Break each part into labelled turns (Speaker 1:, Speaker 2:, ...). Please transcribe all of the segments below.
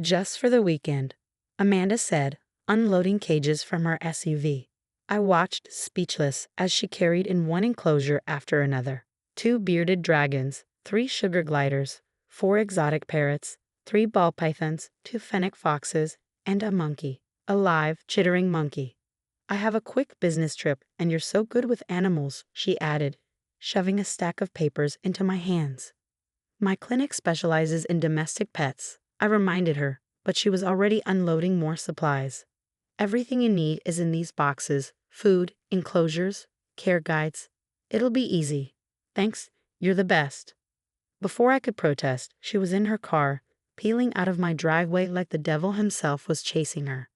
Speaker 1: Just for the weekend, Amanda said, unloading cages from her SUV. I watched, speechless, as she carried in one enclosure after another. 2 bearded dragons, 3 sugar gliders, 4 exotic parrots, 3 ball pythons, 2 fennec foxes, and a monkey. A live, chittering monkey. I have a quick business trip, and you're so good with animals, she added, shoving a stack of papers into my hands. My clinic specializes in domestic pets, I reminded her, but she was already unloading more supplies. Everything you need is in these boxes: food, enclosures, care guides. It'll be easy. Thanks, you're the best. Before I could protest, she was in her car, peeling out of my driveway like the devil himself was chasing her.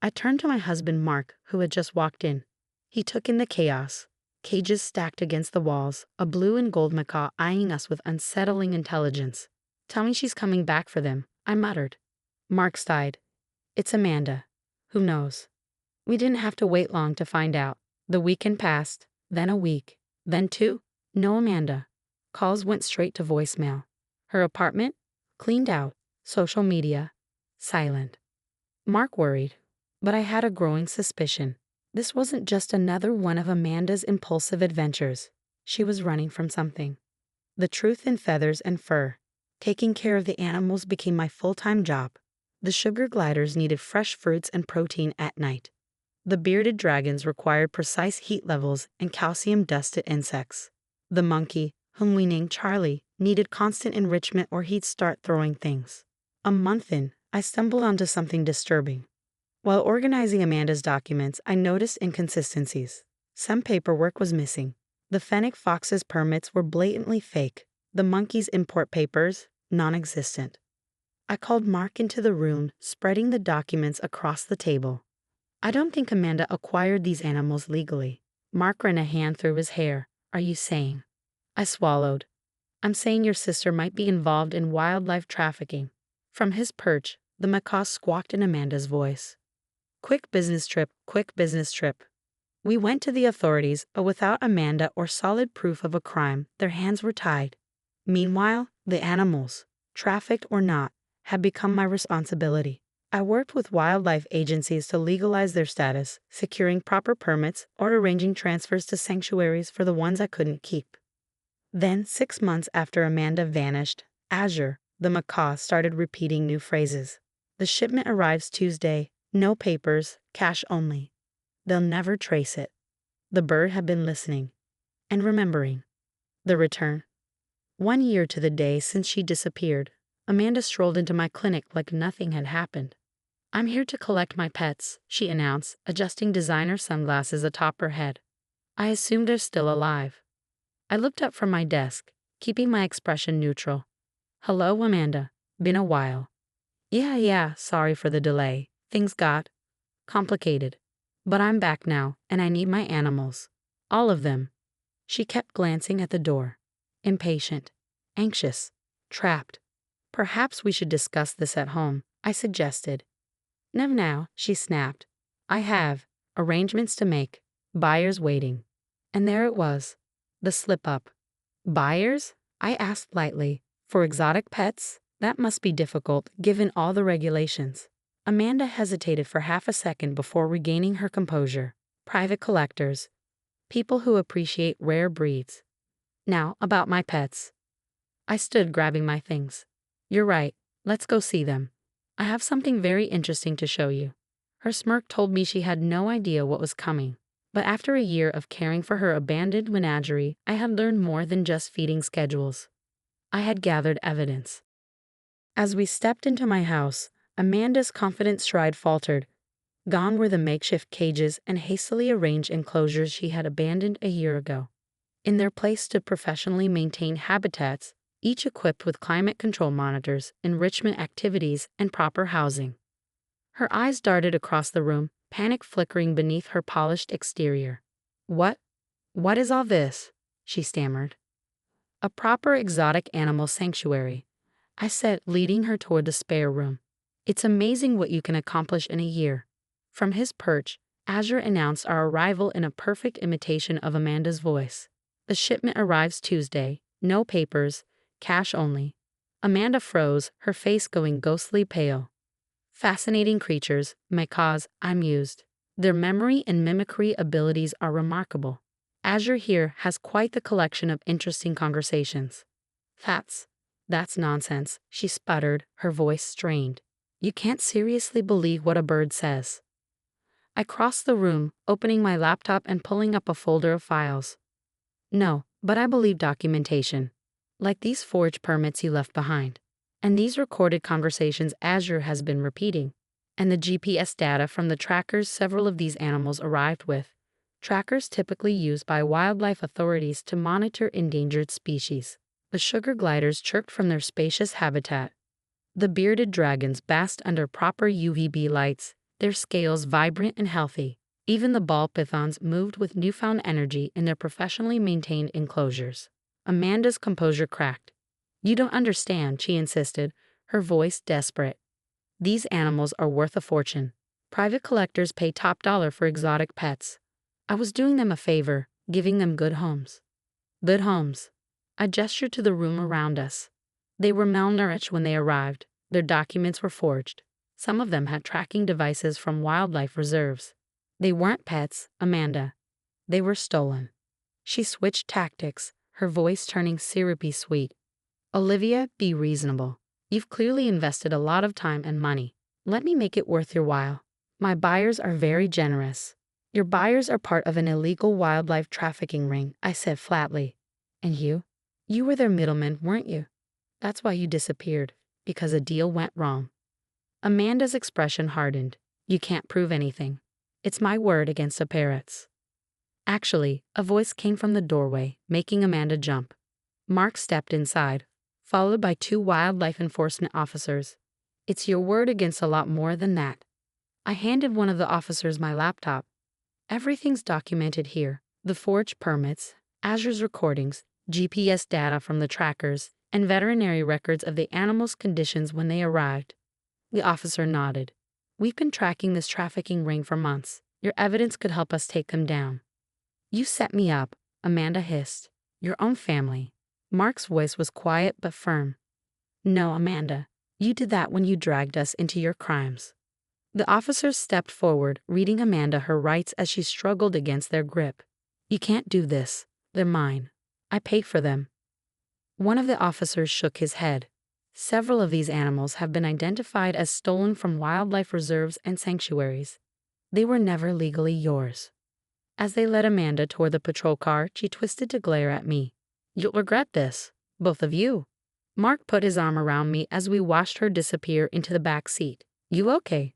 Speaker 1: I turned to my husband Mark, who had just walked in. He took in the chaos. Cages stacked against the walls, a blue and gold macaw eyeing us with unsettling intelligence. Tell me she's coming back for them, I muttered. Mark sighed. It's Amanda. Who knows? We didn't have to wait long to find out. The weekend passed, then a week, then 2. No Amanda. Calls went straight to voicemail. Her apartment? Cleaned out. Social media? Silent. Mark worried, but I had a growing suspicion. This wasn't just another one of Amanda's impulsive adventures. She was running from something. The truth in feathers and fur. Taking care of the animals became my full-time job. The sugar gliders needed fresh fruits and protein at night. The bearded dragons required precise heat levels and calcium-dusted insects. The monkey, whom we named Charlie, needed constant enrichment or he'd start throwing things. A month in, I stumbled onto something disturbing. While organizing Amanda's documents, I noticed inconsistencies. Some paperwork was missing. The fennec fox's permits were blatantly fake. The monkey's import papers, non-existent. I called Mark into the room, spreading the documents across the table. I don't think Amanda acquired these animals legally. Mark ran a hand through his hair. Are you saying? I swallowed. I'm saying your sister might be involved in wildlife trafficking. From his perch, the macaw squawked in Amanda's voice. Quick business trip, quick business trip. We went to the authorities, but without Amanda or solid proof of a crime, their hands were tied. Meanwhile, the animals, trafficked or not, had become my responsibility. I worked with wildlife agencies to legalize their status, securing proper permits or arranging transfers to sanctuaries for the ones I couldn't keep. Then, 6 months after Amanda vanished, Azure, the macaw, started repeating new phrases. The shipment arrives Tuesday, no papers, cash only. They'll never trace it. The bird had been listening and remembering. The return. 1 year to the day since she disappeared, Amanda strolled into my clinic like nothing had happened. I'm here to collect my pets, she announced, adjusting designer sunglasses atop her head. I assumed they're still alive. I looked up from my desk, keeping my expression neutral. Hello, Amanda. Been a while. Yeah, sorry for the delay. Things got complicated. But I'm back now, and I need my animals. All of them. She kept glancing at the door. Impatient. Anxious. Trapped. Perhaps we should discuss this at home, I suggested. Never now, she snapped. I have arrangements to make. Buyers waiting. And there it was. The slip-up. Buyers? I asked lightly. For exotic pets? That must be difficult, given all the regulations. Amanda hesitated for half a second before regaining her composure. Private collectors. People who appreciate rare breeds. Now, about my pets. I stood grabbing my things. You're right. Let's go see them. I have something very interesting to show you. Her smirk told me she had no idea what was coming. But after a year of caring for her abandoned menagerie, I had learned more than just feeding schedules. I had gathered evidence. As we stepped into my house, Amanda's confident stride faltered. Gone were the makeshift cages and hastily arranged enclosures she had abandoned a year ago. In their place stood professionally maintained habitats, each equipped with climate control monitors, enrichment activities, and proper housing. Her eyes darted across the room, panic flickering beneath her polished exterior. What is all this? She stammered. A proper exotic animal sanctuary, I said, leading her toward the spare room. It's amazing what you can accomplish in a year. From his perch, Azure announced our arrival in a perfect imitation of Amanda's voice. The shipment arrives Tuesday, no papers, cash only. Amanda froze, her face going ghostly pale. Fascinating creatures, because I'm used. Their memory and mimicry abilities are remarkable. Azure here has quite the collection of interesting conversations. That's nonsense, she sputtered, her voice strained. You can't seriously believe what a bird says. I crossed the room, opening my laptop and pulling up a folder of files. No, but I believe documentation. Like these forged permits you left behind. And these recorded conversations Azure has been repeating. And the GPS data from the trackers several of these animals arrived with. Trackers typically used by wildlife authorities to monitor endangered species. The sugar gliders chirped from their spacious habitat. The bearded dragons basked under proper UVB lights, their scales vibrant and healthy. Even the ball pythons moved with newfound energy in their professionally maintained enclosures. Amanda's composure cracked. You don't understand, she insisted, her voice desperate. These animals are worth a fortune. Private collectors pay top dollar for exotic pets. I was doing them a favor, giving them good homes. Good homes. I gestured to the room around us. They were malnourished when they arrived. Their documents were forged. Some of them had tracking devices from wildlife reserves. They weren't pets, Amanda. They were stolen. She switched tactics, her voice turning syrupy sweet. Olivia, be reasonable. You've clearly invested a lot of time and money. Let me make it worth your while. My buyers are very generous. Your buyers are part of an illegal wildlife trafficking ring, I said flatly. And you? You were their middleman, weren't you? That's why you disappeared, because a deal went wrong. Amanda's expression hardened. You can't prove anything. It's my word against the parrots. Actually, a voice came from the doorway, making Amanda jump. Mark stepped inside, followed by 2 wildlife enforcement officers. It's your word against a lot more than that. I handed one of the officers my laptop. Everything's documented here. The forged permits, Azure's recordings, GPS data from the trackers, and veterinary records of the animals' conditions when they arrived. The officer nodded. We've been tracking this trafficking ring for months. Your evidence could help us take them down. You set me up, Amanda hissed. Your own family. Mark's voice was quiet but firm. No, Amanda. You did that when you dragged us into your crimes. The officers stepped forward, reading Amanda her rights as she struggled against their grip. You can't do this. They're mine. I paid for them. One of the officers shook his head. Several of these animals have been identified as stolen from wildlife reserves and sanctuaries. They were never legally yours. As they led Amanda toward the patrol car, she twisted to glare at me. You'll regret this, both of you. Mark put his arm around me as we watched her disappear into the back seat. You okay?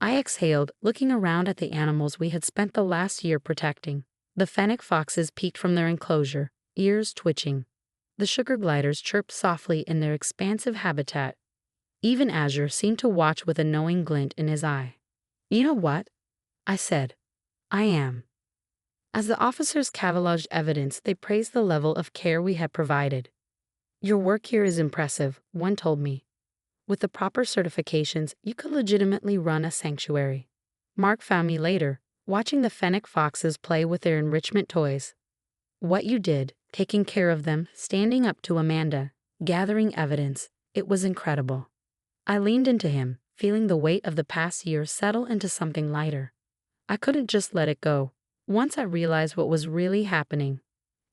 Speaker 1: I exhaled, looking around at the animals we had spent the last year protecting. The fennec foxes peeked from their enclosure, ears twitching. The sugar gliders chirped softly in their expansive habitat. Even Azure seemed to watch with a knowing glint in his eye. You know what? I said. I am. As the officers cataloged evidence, they praised the level of care we had provided. Your work here is impressive, one told me. With the proper certifications, you could legitimately run a sanctuary. Mark found me later, watching the fennec foxes play with their enrichment toys. What you did, taking care of them, standing up to Amanda, gathering evidence, it was incredible. I leaned into him, feeling the weight of the past year settle into something lighter. I couldn't just let it go. Once I realized what was really happening,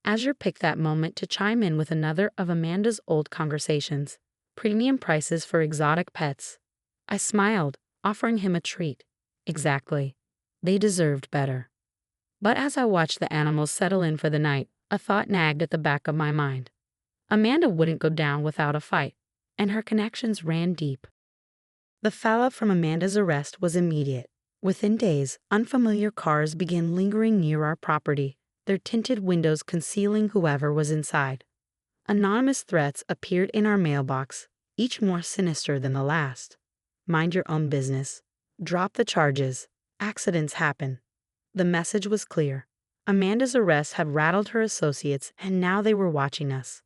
Speaker 1: Azure picked that moment to chime in with another of Amanda's old conversations. Premium prices for exotic pets. I smiled, offering him a treat. Exactly. They deserved better. But as I watched the animals settle in for the night, a thought nagged at the back of my mind. Amanda wouldn't go down without a fight, and her connections ran deep. The fallout from Amanda's arrest was immediate. Within days, unfamiliar cars began lingering near our property, their tinted windows concealing whoever was inside. Anonymous threats appeared in our mailbox, each more sinister than the last. Mind your own business. Drop the charges. Accidents happen. The message was clear. Amanda's arrest had rattled her associates, and now they were watching us.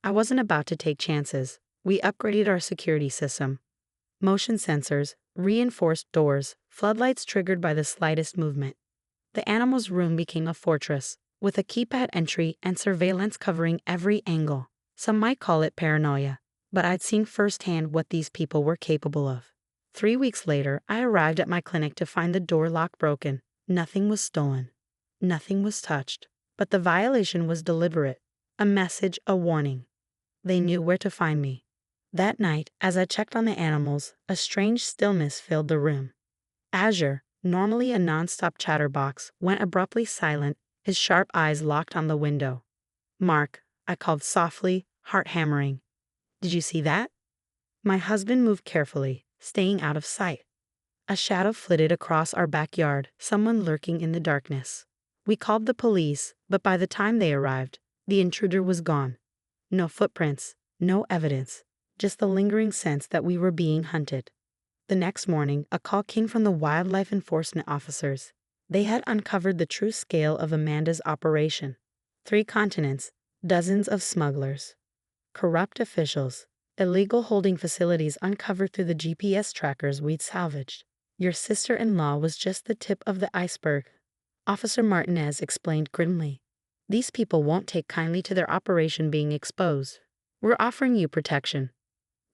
Speaker 1: I wasn't about to take chances. We upgraded our security system. Motion sensors, reinforced doors, floodlights triggered by the slightest movement. The animal's room became a fortress, with a keypad entry and surveillance covering every angle. Some might call it paranoia, but I'd seen firsthand what these people were capable of. 3 weeks later, I arrived at my clinic to find the door lock broken. Nothing was stolen. Nothing was touched. But the violation was deliberate. A message, a warning. They knew where to find me. That night, as I checked on the animals, a strange stillness filled the room. Azure, normally a non-stop chatterbox, went abruptly silent, his sharp eyes locked on the window. "Mark," I called softly, heart hammering. "Did you see that?" My husband moved carefully, staying out of sight. A shadow flitted across our backyard, someone lurking in the darkness. We called the police, but by the time they arrived, the intruder was gone. No footprints, no evidence, just the lingering sense that we were being hunted. The next morning, a call came from the wildlife enforcement officers. They had uncovered the true scale of Amanda's operation. 3 continents, dozens of smugglers, corrupt officials, illegal holding facilities uncovered through the GPS trackers we'd salvaged. Your sister-in-law was just the tip of the iceberg, Officer Martinez explained grimly. These people won't take kindly to their operation being exposed. We're offering you protection.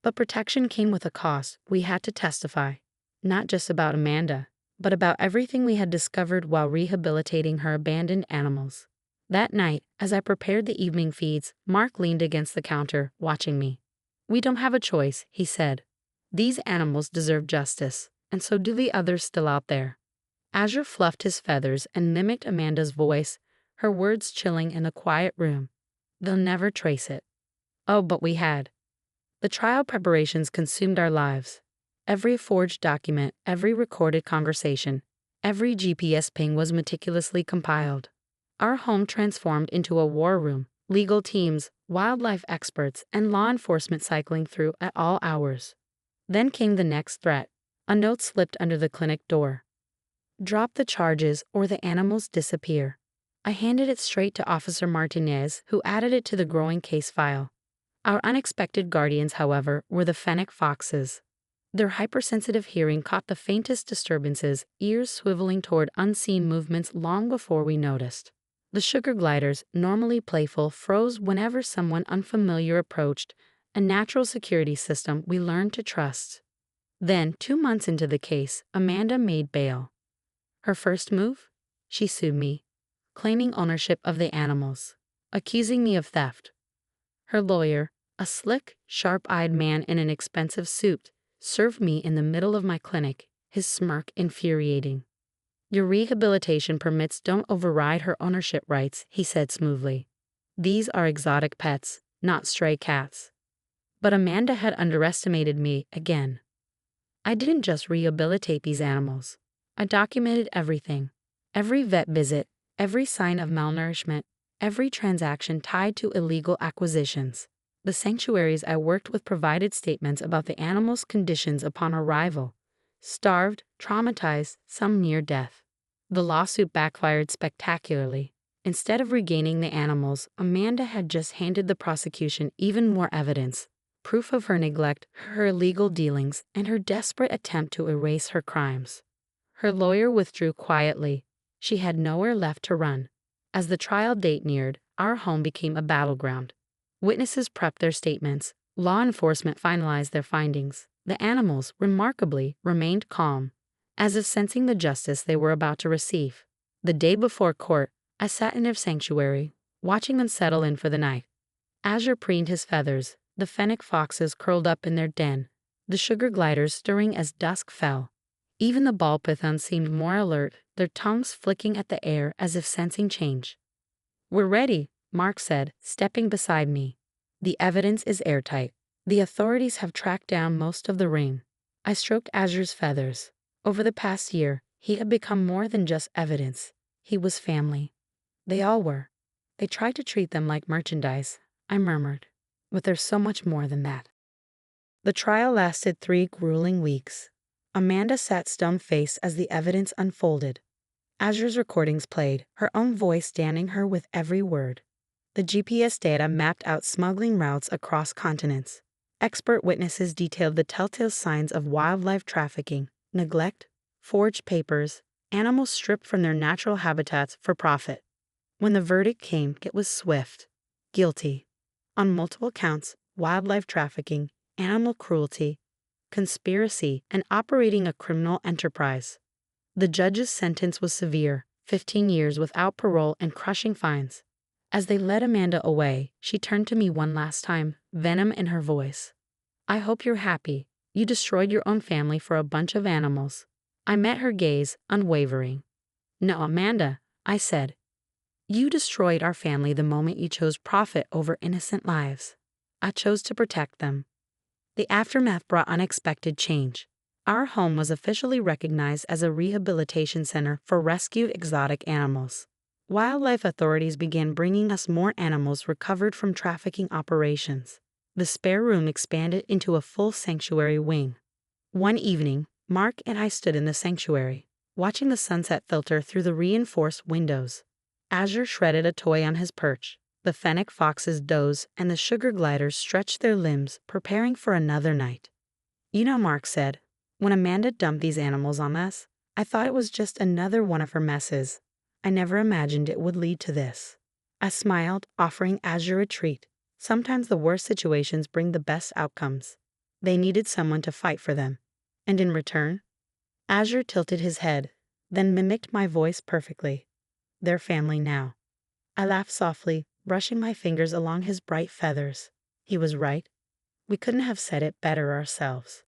Speaker 1: But protection came with a cost. We had to testify, not just about Amanda, but about everything we had discovered while rehabilitating her abandoned animals. That night, as I prepared the evening feeds, Mark leaned against the counter, watching me. "We don't have a choice," he said. "These animals deserve justice, and so do the others still out there." Azure fluffed his feathers and mimicked Amanda's voice, her words chilling in a quiet room. "They'll never trace it." Oh, but we had. The trial preparations consumed our lives. Every forged document, every recorded conversation, every GPS ping was meticulously compiled. Our home transformed into a war room, legal teams, wildlife experts, and law enforcement cycling through at all hours. Then came the next threat. A note slipped under the clinic door. "Drop the charges or the animals disappear." I handed it straight to Officer Martinez, who added it to the growing case file. Our unexpected guardians, however, were the fennec foxes. Their hypersensitive hearing caught the faintest disturbances, ears swiveling toward unseen movements long before we noticed. The sugar gliders, normally playful, froze whenever someone unfamiliar approached, a natural security system we learned to trust. Then, 2 months into the case, Amanda made bail. Her first move? She sued me, claiming ownership of the animals, accusing me of theft. Her lawyer, a slick, sharp-eyed man in an expensive suit, served me in the middle of my clinic, his smirk infuriating. "Your rehabilitation permits don't override her ownership rights," he said smoothly. "These are exotic pets, not stray cats." But Amanda had underestimated me again. I didn't just rehabilitate these animals. I documented everything. Every vet visit, every sign of malnourishment, every transaction tied to illegal acquisitions. The sanctuaries I worked with provided statements about the animals' conditions upon arrival. Starved, traumatized, some near death. The lawsuit backfired spectacularly. Instead of regaining the animals, Amanda had just handed the prosecution even more evidence. Proof of her neglect, her illegal dealings, and her desperate attempt to erase her crimes. Her lawyer withdrew quietly. She had nowhere left to run. As the trial date neared, our home became a battleground. Witnesses prepped their statements. Law enforcement finalized their findings. The animals, remarkably, remained calm, as if sensing the justice they were about to receive. The day before court, I sat in their sanctuary, watching them settle in for the night. Azure preened his feathers, the fennec foxes curled up in their den, the sugar gliders stirring as dusk fell. Even the ball pythons seemed more alert, their tongues flicking at the air as if sensing change. "We're ready," Mark said, stepping beside me. "The evidence is airtight. The authorities have tracked down most of the ring." I stroked Azure's feathers. Over the past year, he had become more than just evidence. He was family. They all were. They tried to treat them like merchandise, I murmured. But there's so much more than that. The trial lasted 3 grueling weeks. Amanda sat stone-faced as the evidence unfolded. Azure's recordings played, her own voice damning her with every word. The GPS data mapped out smuggling routes across continents. Expert witnesses detailed the telltale signs of wildlife trafficking, neglect, forged papers, animals stripped from their natural habitats for profit. When the verdict came, it was swift. Guilty. On multiple counts: wildlife trafficking, animal cruelty, conspiracy, and operating a criminal enterprise. The judge's sentence was severe, 15 years without parole and crushing fines. As they led Amanda away, she turned to me one last time, venom in her voice. "I hope you're happy. You destroyed your own family for a bunch of animals." I met her gaze, unwavering. "No, Amanda," I said. "You destroyed our family the moment you chose profit over innocent lives. I chose to protect them." The aftermath brought unexpected change. Our home was officially recognized as a rehabilitation center for rescued exotic animals. Wildlife authorities began bringing us more animals recovered from trafficking operations. The spare room expanded into a full sanctuary wing. One evening, Mark and I stood in the sanctuary, watching the sunset filter through the reinforced windows. Azure shredded a toy on his perch. The fennec foxes dozed, and the sugar gliders stretched their limbs, preparing for another night. "You know," Mark said, "when Amanda dumped these animals on us, I thought it was just another one of her messes. I never imagined it would lead to this." I smiled, offering Azure a treat. Sometimes the worst situations bring the best outcomes. They needed someone to fight for them. And in return, Azure tilted his head, then mimicked my voice perfectly. "They're family now." I laughed softly, brushing my fingers along his bright feathers. He was right. We couldn't have said it better ourselves.